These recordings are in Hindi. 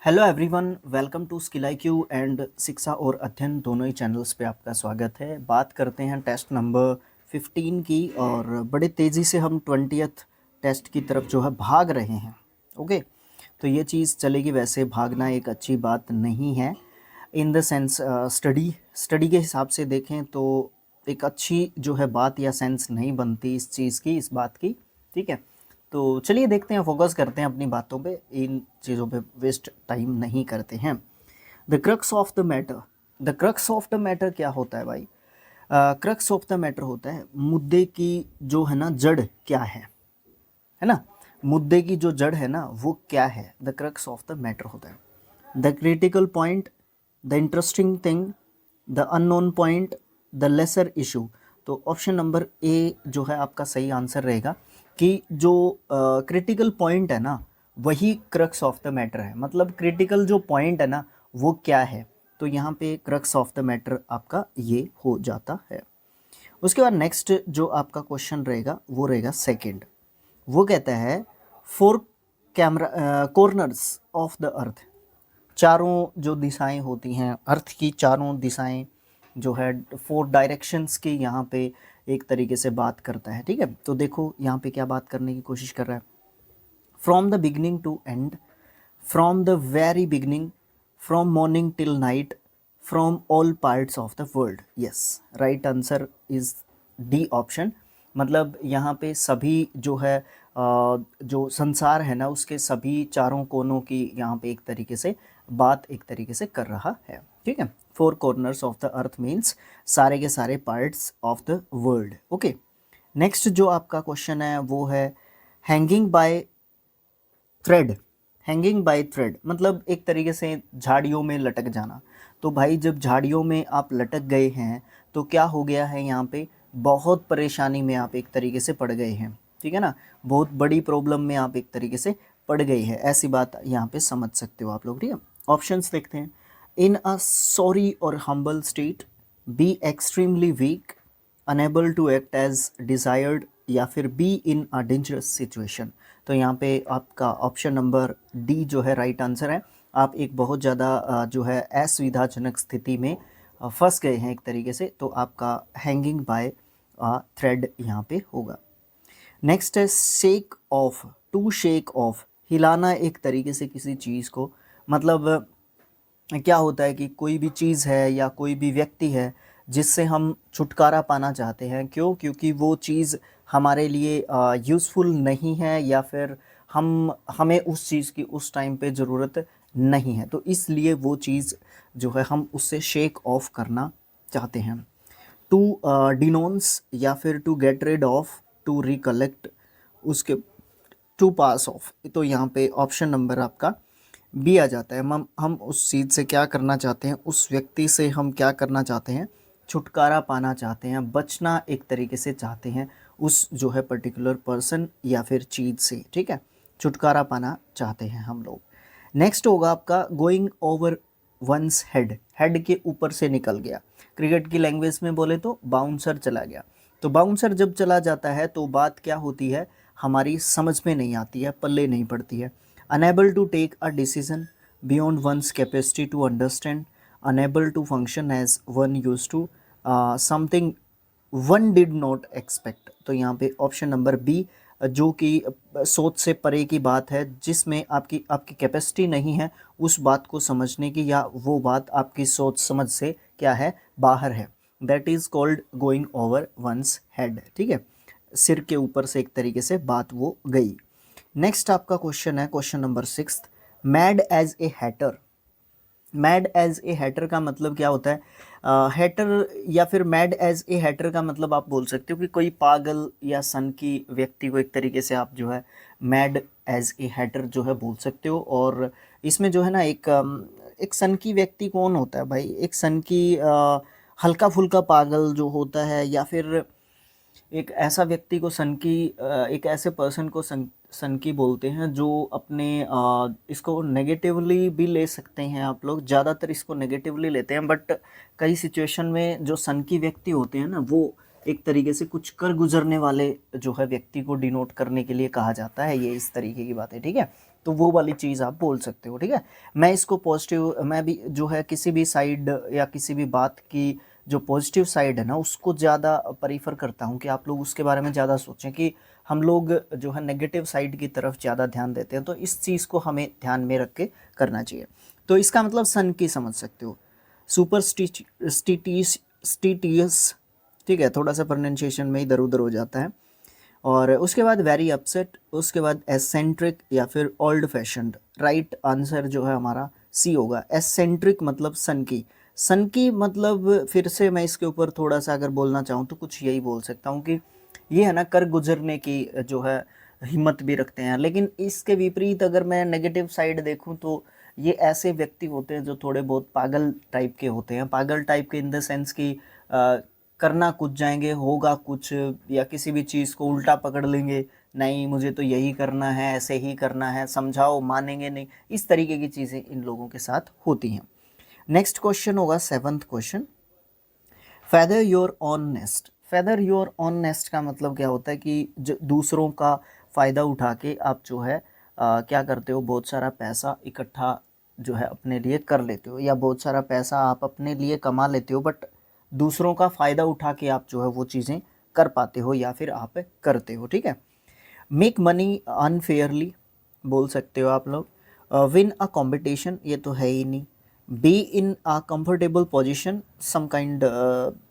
Hello everyone, welcome to skill IQ and शिक्षा और अध्ययन दोनों ही चैनल्स पे आपका स्वागत है। बात करते हैं टेस्ट नंबर 15 की और बड़े तेज़ी से हम 20th टेस्ट की तरफ जो है भाग रहे हैं। ओके, तो ये चीज़ चलेगी। वैसे भागना एक अच्छी बात नहीं है इन द सेंस स्टडी के हिसाब से देखें तो एक अच्छी जो है बात या सेंस नहीं बनती इस चीज़ की, इस बात की। ठीक है, तो चलिए देखते हैं, फोकस करते हैं अपनी बातों पे, इन चीज़ों पे वेस्ट टाइम नहीं करते हैं। The crux of the matter, the crux of the matter क्या होता है भाई? क्रक्स ऑफ द मैटर होता है मुद्दे की जो है ना जड़ क्या है ना। मुद्दे की जो जड़ है ना वो क्या है, the crux of the matter होता है। The critical point, the interesting thing, the unknown point, the lesser issue. तो ऑप्शन नंबर ए जो है आपका सही आंसर रहेगा कि जो क्रिटिकल पॉइंट है ना वही क्रक्स ऑफ द मैटर है। मतलब क्रिटिकल जो पॉइंट है ना वो क्या है, तो यहाँ पे क्रक्स ऑफ द मैटर आपका ये हो जाता है। उसके बाद नेक्स्ट जो आपका क्वेश्चन रहेगा वो रहेगा सेकंड। वो कहता है four camera corners of the अर्थ, चारों जो दिशाएं होती हैं अर्थ की, चारों दिशाएं जो है फोर डायरेक्शंस की यहाँ पे एक तरीके से बात करता है। ठीक है, तो देखो यहाँ पे क्या बात करने की कोशिश कर रहा है। From the beginning to end, from the very beginning, from morning till night, from all parts of the world. Yes, right answer is D option. मतलब यहाँ पे सभी जो है जो संसार है ना उसके सभी चारों कोनों की यहाँ पे एक तरीके से बात एक तरीके से कर रहा है। ठीक है, four corners of the earth means सारे के सारे parts of the world. Okay, next जो आपका क्वेश्चन है वो है hanging by thread. Hanging by thread मतलब एक तरीके से झाड़ियों में लटक जाना। तो भाई जब झाड़ियों में आप लटक गए हैं तो क्या हो गया है, यहाँ पे बहुत परेशानी में आप एक तरीके से पड़ गए हैं। ठीक है ना, बहुत बड़ी प्रॉब्लम में आप एक तरीके से पड़ गए हैं, ऐसी बात यहाँ पे समझ सकते हो आप लोग। ठीक है, ऑप्शंस देखते हैं। इन अ सॉरी और humble state, be extremely weak, unable to act as desired, या फिर be in a dangerous situation. तो यहाँ पे आपका ऑप्शन नंबर डी जो है राइट आंसर है। आप एक बहुत ज़्यादा जो है असुविधाजनक स्थिति में फंस गए हैं एक तरीके से, तो आपका हैंगिंग बाय थ्रेड यहाँ पे होगा। नेक्स्ट है shake off, to shake off, हिलाना एक तरीके से किसी चीज़ को। मतलब क्या होता है कि कोई भी चीज़ है या कोई भी व्यक्ति है जिससे हम छुटकारा पाना चाहते हैं। क्यों? क्योंकि वो चीज़ हमारे लिए यूज़फुल नहीं है या फिर हमें उस चीज़ की उस टाइम पे ज़रूरत नहीं है, तो इसलिए वो चीज़ जो है हम उससे शेक ऑफ करना चाहते हैं। टू डिनोन्स, या फिर to get rid of, to recollect, उसके टू पास ऑफ। तो यहाँ पे ऑप्शन नंबर आपका बी आ जाता है। हम उस चीज़ से क्या करना चाहते हैं, उस व्यक्ति से हम क्या करना चाहते हैं, छुटकारा पाना चाहते हैं, बचना एक तरीके से चाहते हैं उस जो है पर्टिकुलर पर्सन या फिर चीज़ से। ठीक है, छुटकारा पाना चाहते हैं हम लोग। नेक्स्ट होगा आपका going over once head, head के ऊपर से निकल गया। क्रिकेट की लैंग्वेज में बोले तो बाउंसर चला गया। तो बाउंसर जब चला जाता है तो बात क्या होती है, हमारी समझ में नहीं आती है, पल्ले नहीं पड़ती है। Unable to take a decision beyond one's capacity to understand, unable to function as one use to, something one did not expect. तो यहाँ पे ऑप्शन नंबर बी जो कि सोच से परे की बात है, जिसमें आपकी आपकी कैपेसिटी नहीं है उस बात को समझने की, या वो बात आपकी सोच समझ से क्या है, बाहर है। That is called going over once head. ठीक है, सिर के ऊपर से एक तरीके से बात वो गई। नेक्स्ट आपका क्वेश्चन है question number 6, mad as a hatter. Mad as a hatter का मतलब क्या होता है? हैटर या फिर मैड एज ए हैटर का मतलब आप बोल सकते हो कि कोई पागल या सन की व्यक्ति को एक तरीके से आप जो है मैड एज ए हैटर जो है बोल सकते हो। और इसमें जो है ना एक सन की व्यक्ति कौन होता है भाई? एक सन की हल्का फुल्का पागल जो होता है, या फिर एक ऐसा व्यक्ति को एक ऐसे पर्सन को सन की बोलते हैं जो अपने इसको नेगेटिवली भी ले सकते हैं आप लोग, ज़्यादातर इसको नेगेटिवली लेते हैं, बट कई सिचुएशन में जो सन की व्यक्ति होते हैं ना वो एक तरीके से कुछ कर गुजरने वाले जो है व्यक्ति को डिनोट करने के लिए कहा जाता है। ये इस तरीके की बात है। ठीक है, तो वो वाली चीज़ आप बोल सकते हो, ठीक है। मैं इसको पॉजिटिव, मैं भी जो है किसी भी साइड या किसी भी बात की जो पॉजिटिव साइड है ना उसको ज़्यादा प्रीफर करता हूँ कि आप लोग उसके बारे में ज़्यादा सोचें, कि हम लोग जो है नेगेटिव साइड की तरफ ज़्यादा ध्यान देते हैं, तो इस चीज़ को हमें ध्यान में रख के करना चाहिए। तो इसका मतलब सन की समझ सकते हो, सुपर स्टिटियस, ठीक है, थोड़ा सा प्रोनाउंसिएशन में इधर उधर हो जाता है। और उसके बाद वेरी अपसेट, उसके बाद एसेंट्रिक या फिर ओल्ड फैशन्ड। राइट आंसर जो है हमारा सी होगा। एसेंट्रिक मतलब सन की, सन की मतलब फिर से मैं इसके ऊपर थोड़ा सा अगर बोलना चाहूँ तो कुछ यही बोल सकता हूँ कि ये है ना कर गुजरने की जो है हिम्मत भी रखते हैं। लेकिन इसके विपरीत अगर मैं नेगेटिव साइड देखूँ तो ये ऐसे व्यक्ति होते हैं जो थोड़े बहुत पागल टाइप के होते हैं। पागल टाइप के इन द सेंस कि करना कुछ जाएंगे, होगा कुछ, या किसी भी चीज़ को उल्टा पकड़ लेंगे, नहीं मुझे तो यही करना है, ऐसे ही करना है, समझाओ मानेंगे नहीं, इस तरीके की चीज़ें इन लोगों के साथ होती हैं। नेक्स्ट क्वेश्चन होगा 7th question, feather your on nest. Feather your on nest का मतलब क्या होता है कि जो दूसरों का फ़ायदा उठा के आप जो है क्या करते हो, बहुत सारा पैसा इकट्ठा जो है अपने लिए कर लेते हो, या बहुत सारा पैसा आप अपने लिए कमा लेते हो, बट दूसरों का फ़ायदा उठा के आप जो है वो चीज़ें कर पाते हो या फिर आप करते हो, ठीक है। मेक मनी अनफेयरली बोल सकते हो आप लोग। विन अ कंपटीशन, ये तो है ही नहीं। Be in a comfortable position, some kind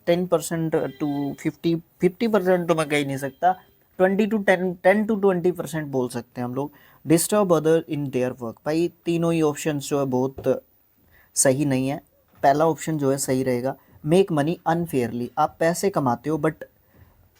10% to 50% तो मैं कह ही नहीं सकता, 10 to 20% बोल सकते हैं हम लोग। Disturb other in their work, भाई तीनों ही ऑप्शन जो है बहुत सही नहीं है। पहला ऑप्शन जो है सही रहेगा, मेक मनी अनफेयरली, आप पैसे कमाते हो बट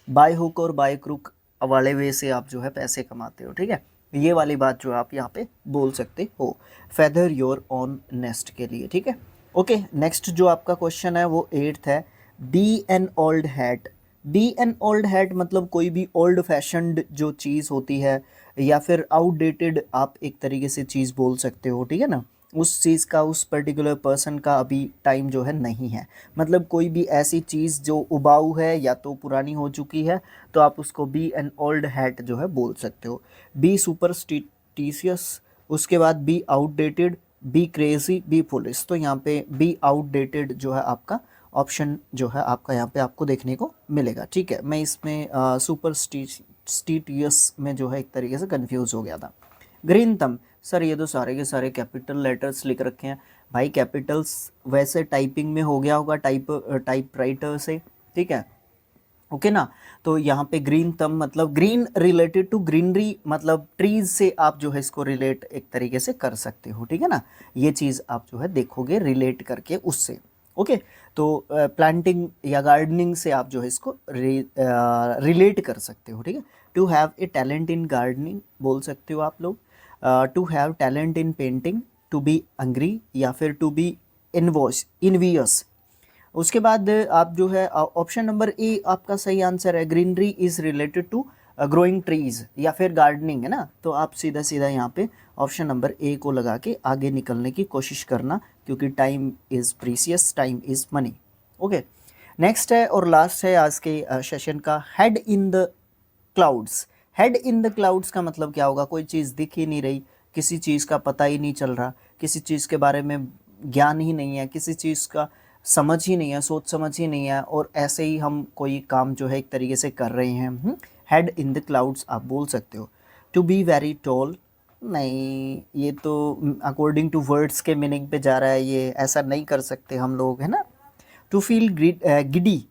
बाय हुक और बाय क्रुक वाले वे से आप जो है पैसे कमाते हो, ठीक है। ये वाली बात जो आप यहाँ पे बोल सकते हो फेदर योर ऑन नेस्ट के लिए, ठीक है। ओके, नेक्स्ट जो आपका क्वेश्चन है वो 8th है, be an old hat. Be an old hat मतलब कोई भी ओल्ड फैशन्ड जो चीज़ होती है या फिर आउटडेटेड आप एक तरीके से चीज़ बोल सकते हो, ठीक है ना। उस चीज़ का, उस पर्टिकुलर पर्सन का अभी टाइम जो है नहीं है, मतलब कोई भी ऐसी चीज़ जो उबाऊ है या तो पुरानी हो चुकी है, तो आप उसको बी एन ओल्ड हैट जो है बोल सकते हो। बी सुपरस्टिटिशियस, उसके बाद be outdated, be crazy, be police. तो यहाँ पे बी आउटडेटेड जो है आपका ऑप्शन जो है आपका यहाँ पे आपको देखने को मिलेगा, ठीक है। मैं इसमें सुपरस्टिटियस में जो है एक तरीके से कंफ्यूज हो गया था। ग्रीन थंब, सर ये तो सारे के सारे कैपिटल लेटर्स लिख रखे हैं। भाई कैपिटल्स वैसे टाइपिंग में हो गया होगा टाइपराइटर से, ठीक है, ओके ना। तो यहाँ पे ग्रीन थंब मतलब ग्रीन रिलेटेड टू ग्रीनरी, मतलब ट्रीज से आप जो है इसको रिलेट एक तरीके से कर सकते हो, ठीक है ना। ये चीज़ आप जो है देखोगे रिलेट करके उससे, ओके। तो प्लांटिंग या गार्डनिंग से आप जो है इसको रिलेट कर सकते हो, ठीक है। To have a talent in gardening बोल सकते हो आप लोग। To have talent in painting, to be angry, या फिर टू बी इनवियस। उसके बाद आप जो है ऑप्शन नंबर ए आपका सही आंसर है, greenery is related to growing trees या फिर गार्डनिंग, है ना। तो आप सीधा सीधा यहाँ पे ऑप्शन नंबर ए को लगा के आगे निकलने की कोशिश करना, क्योंकि time is precious, time is money, okay. Next है और लास्ट है आज के सेशन का, head in the clouds. Head in the clouds का मतलब क्या होगा, कोई चीज़ दिख ही नहीं रही, किसी चीज़ का पता ही नहीं चल रहा, किसी चीज़ के बारे में ज्ञान ही नहीं है, किसी चीज़ का समझ ही नहीं है, सोच समझ ही नहीं है, और ऐसे ही हम कोई काम जो है एक तरीके से कर रहे हैं। हेड इन द क्लाउड्स आप बोल सकते हो। टू बी वेरी टॉल, नहीं ये तो अकॉर्डिंग टू वर्ड्स के मीनिंग पे जा रहा है, ये ऐसा नहीं कर सकते हम लोग, है ना। To feel giddy,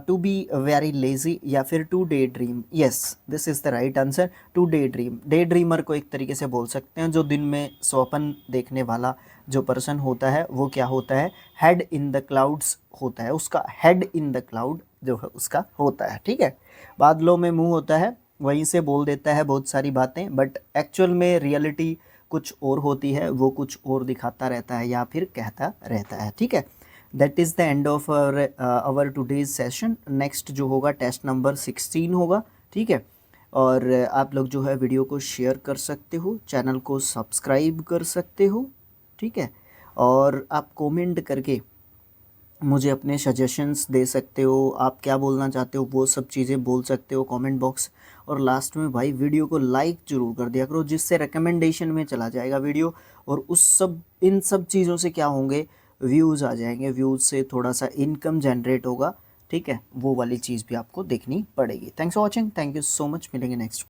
to be very lazy, या फिर to daydream. Yes, this is the right answer, to daydream. Daydreamer को एक तरीके से बोल सकते हैं जो दिन में स्वप्न देखने वाला जो पर्सन होता है, वो क्या होता है, हेड इन द क्लाउड्स होता है, उसका हेड इन द क्लाउड जो है उसका होता है, ठीक है। बादलों में मुंह होता है, वहीं से बोल देता है बहुत सारी बातें, बट एक्चुअल में रियलिटी कुछ और होती है, वो कुछ और दिखाता रहता है या फिर कहता रहता है, ठीक है। That is the end of our today's session. Next जो होगा टेस्ट नंबर 16 होगा, ठीक है। और आप लोग जो है वीडियो को शेयर कर सकते हो, चैनल को सब्सक्राइब कर सकते हो, ठीक है। और आप कमेंट करके मुझे अपने सजेशंस दे सकते हो, आप क्या बोलना चाहते हो वो सब चीज़ें बोल सकते हो कमेंट बॉक्स। और लास्ट में भाई वीडियो को लाइक ज़रूर कर दिया करो, जिससे रिकमेंडेशन में चला जाएगा वीडियो। और उस सब इन सब चीज़ों से क्या होंगे, व्यूज़ आ जाएंगे, व्यूज़ से थोड़ा सा इनकम जनरेट होगा। ठीक है, वो वाली चीज़ भी आपको देखनी पड़ेगी। Thanks for watching, thank you so much, मिलेंगे नेक्स्ट।